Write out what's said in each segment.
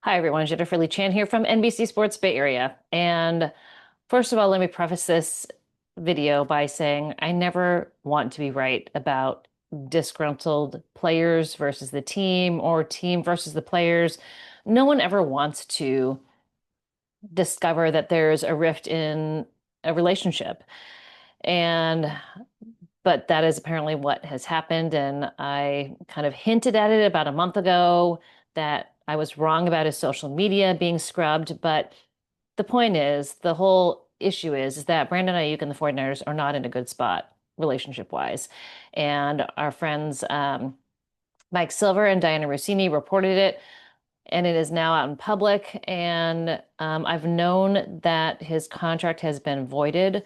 Hi, everyone. Jennifer Lee Chan here from NBC Sports Bay Area. And first of all, let me preface this video by saying I never want to be right about disgruntled players versus the team or team versus the players. No one ever wants to discover that there's a rift in a relationship. And but that is apparently what has happened. And I kind of hinted at it about a month ago that I was wrong about his social media being scrubbed. But the point is, the whole issue is that Brandon Aiyuk and the 49ers are not in a good spot relationship wise. And our friends, Mike Silver and Diana Russini reported it, and it is now out in public. And I've known that his contract has been voided.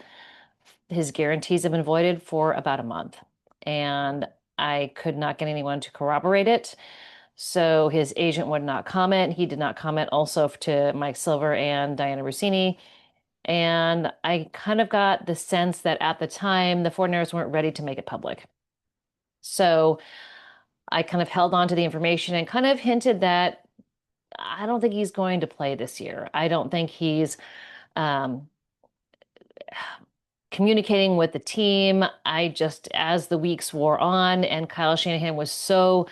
His guarantees have been voided for about a month, and I could not get anyone to corroborate it. So his agent would not comment. He did not comment also to Mike Silver and Diana Russini. And I kind of got the sense that at the time, the 49ers weren't ready to make it public. So I kind of held on to the information and kind of hinted that I don't think he's going to play this year. I don't think he's um, communicating with the team. I just, as the weeks wore on, and Kyle Shanahan was so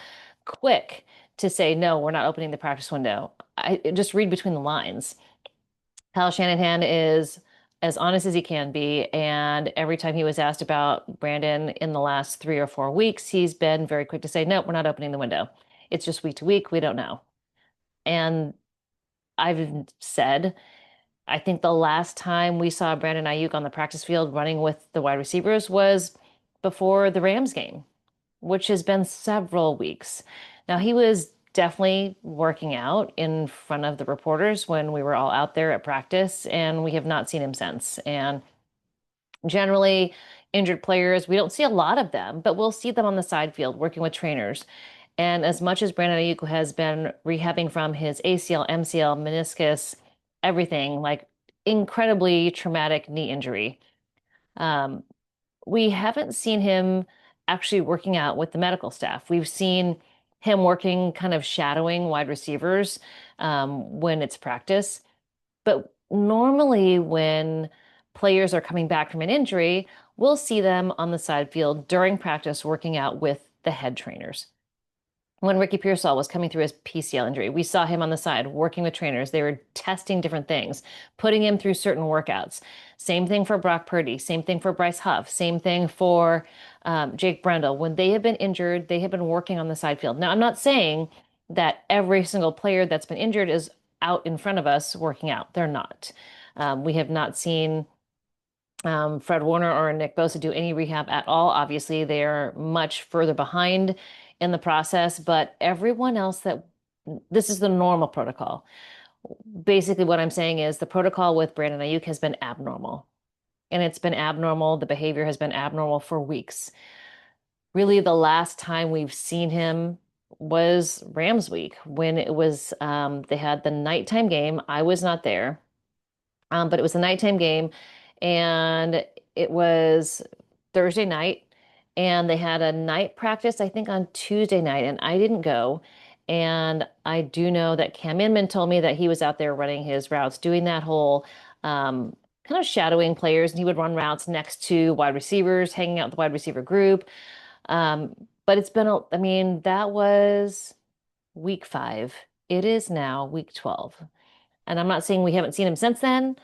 quick to say, no, we're not opening the practice window. I just read between the lines. Kyle Shanahan is as honest as he can be. And every time he was asked about Brandon in the last 3 or 4 weeks, he's been very quick to say, no, we're not opening the window. It's just week to week. We don't know. And I've said, I think the last time we saw Brandon Aiyuk on the practice field running with the wide receivers was before the Rams game, which has been several weeks. Now, he was definitely working out in front of the reporters when we were all out there at practice, and we have not seen him since. And generally, injured players, we don't see a lot of them, but we'll see them on the side field working with trainers. And as much as Brandon Aiyuk has been rehabbing from his ACL, MCL, meniscus, everything, like incredibly traumatic knee injury, um, we haven't seen him actually working out with the medical staff. We've seen him working kind of shadowing wide receivers when it's practice. But normally, when players are coming back from an injury, we'll see them on the side field during practice working out with the head trainers. When Ricky Pearsall was coming through his PCL injury, we saw him on the side working with trainers. They were testing different things, putting him through certain workouts. Same thing for Brock Purdy, same thing for Bryce Huff, same thing for Jake Brendel. When they have been injured, they have been working on the side field. Now, I'm not saying that every single player that's been injured is out in front of us working out. They're not. We have not seen Fred Warner or Nick Bosa do any rehab at all. Obviously, they are much further behind in the process, but everyone else that this is the normal protocol. Basically, what I'm saying is the protocol with Brandon Aiyuk has been abnormal, and it's been abnormal. The behavior has been abnormal for weeks. Really, the last time we've seen him was Rams week when it was they had the nighttime game. I was not there, but it was a nighttime game, and it was Thursday night, and they had a night practice, I think, on Tuesday night, and I didn't go. And I do know that Cam Inman told me that he was out there running his routes, doing that whole kind of shadowing players, and he would run routes next to wide receivers, hanging out with the wide receiver group. But it's been, I mean, that was week 5. It is now week 12. And I'm not saying we haven't seen him since then,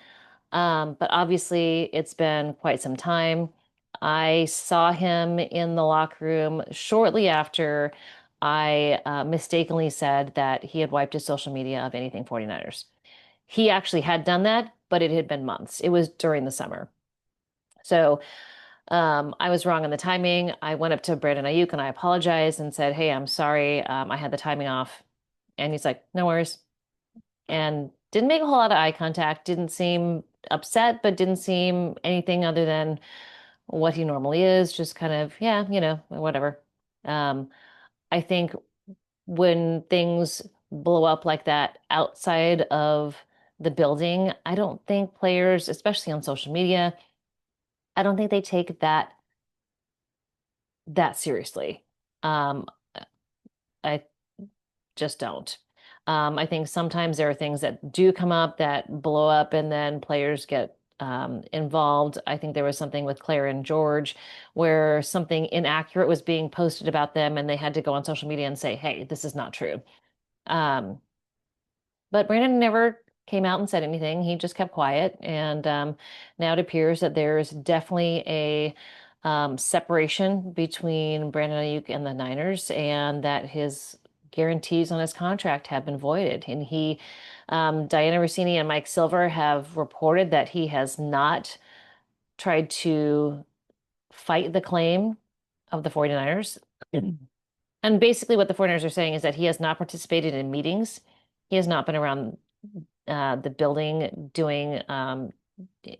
but obviously it's been quite some time. I saw him in the locker room shortly after I mistakenly said that he had wiped his social media of anything 49ers. He actually had done that, but it had been months. It was during the summer. So I was wrong on the timing. I went up to Brandon Aiyuk and I apologized and said, "Hey, I'm sorry. I had the timing off." And he's like, "No worries." And didn't make a whole lot of eye contact, didn't seem upset, but didn't seem anything other than what he normally is, just kind of, yeah, whatever. Um, I think when things blow up like that outside of the building, I don't think players, especially on social media, I don't think they take that seriously. Um, I just don't. I think sometimes there are things that do come up that blow up and then players get involved. I think there was something with Claire and George where something inaccurate was being posted about them and they had to go on social media and say, hey, this is not true. Um, but Brandon never came out and said anything. He just kept quiet. And now it appears that there's definitely a separation between Brandon Aiyuk and the Niners, and that his guarantees on his contract have been voided. And Diana Russini and Mike Silver have reported that he has not tried to fight the claim of the 49ers. And basically, what the 49ers are saying is that he has not participated in meetings. He has not been around the building doing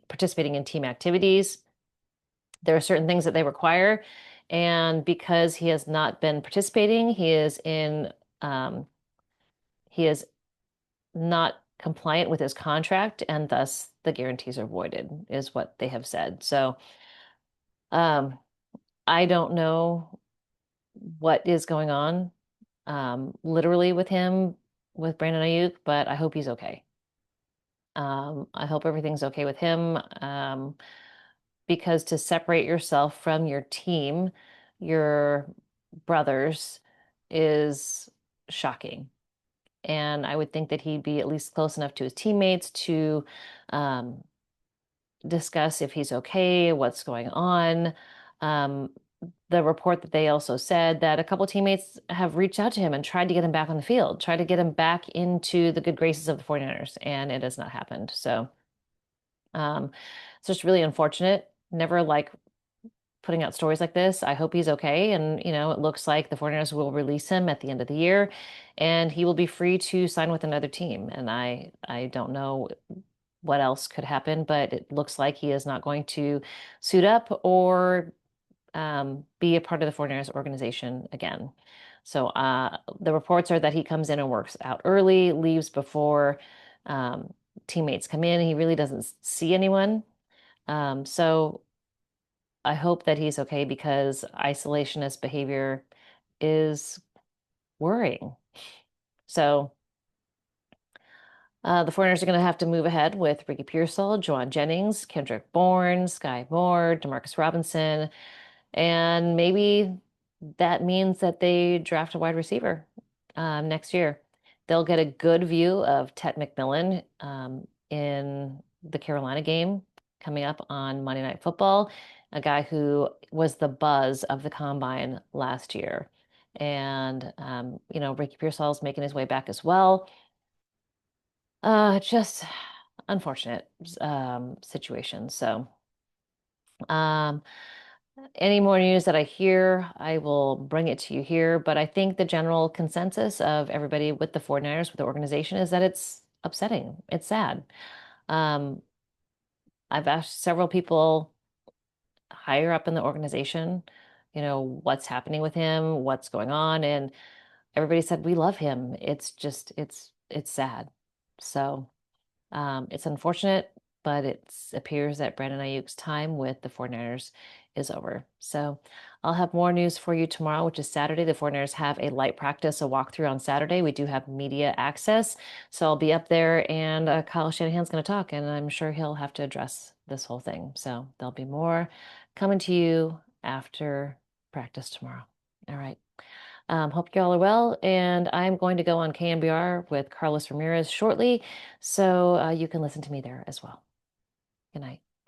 participating in team activities. There are certain things that they require, and because he has not been participating, um, he is not compliant with his contract, and thus the guarantees are voided, is what they have said. So um, I don't know what is going on literally with him, with Brandon Ayuk, but I hope he's okay. I hope everything's okay with him. Because to separate yourself from your team, your brothers, is shocking. And I would think that he'd be at least close enough to his teammates to um, discuss if he's okay, what's going on. Um, the report that they also said that a couple teammates have reached out to him and tried to get him back on the field, tried to get him back into the good graces of the 49ers, and it has not happened. So it's just really unfortunate. Never like putting out stories like this. I hope he's okay. And, it looks like the 49ers will release him at the end of the year and he will be free to sign with another team. And I don't know what else could happen, but it looks like he is not going to suit up or be a part of the 49ers organization again. So the reports are that he comes in and works out early, leaves before um, teammates come in. He really doesn't see anyone. So I hope that he's okay because isolationist behavior is worrying. So the 49ers are going to have to move ahead with Ricky Pearsall, Juwan Jennings, Kendrick Bourne, Sky Moore, Demarcus Robinson, and maybe that means that they draft a wide receiver next year. They'll get a good view of Tet McMillan in the Carolina game coming up on Monday Night Football, a guy who was the buzz of the combine last year. And, Ricky Pearsall's making his way back as well. Just unfortunate situation. So, um, any more news that I hear, I will bring it to you here. But I think the general consensus of everybody with the 49ers, with the organization, is that it's upsetting. It's sad. Um, I've asked several people higher up in the organization, what's happening with him, what's going on, and everybody said, we love him. It's just, it's sad. So. It's unfortunate, but it appears that Brandon Ayuk's time with the 49ers is over. So I'll have more news for you tomorrow, which is Saturday. The 49ers have a light practice, a walkthrough on Saturday. We do have media access. So I'll be up there and Kyle Shanahan's going to talk, and I'm sure he'll have to address this whole thing. So there'll be more coming to you after practice tomorrow. All right. Hope you all are well. And I'm going to go on KMBR with Carlos Ramirez shortly, so you can listen to me there as well. Good night.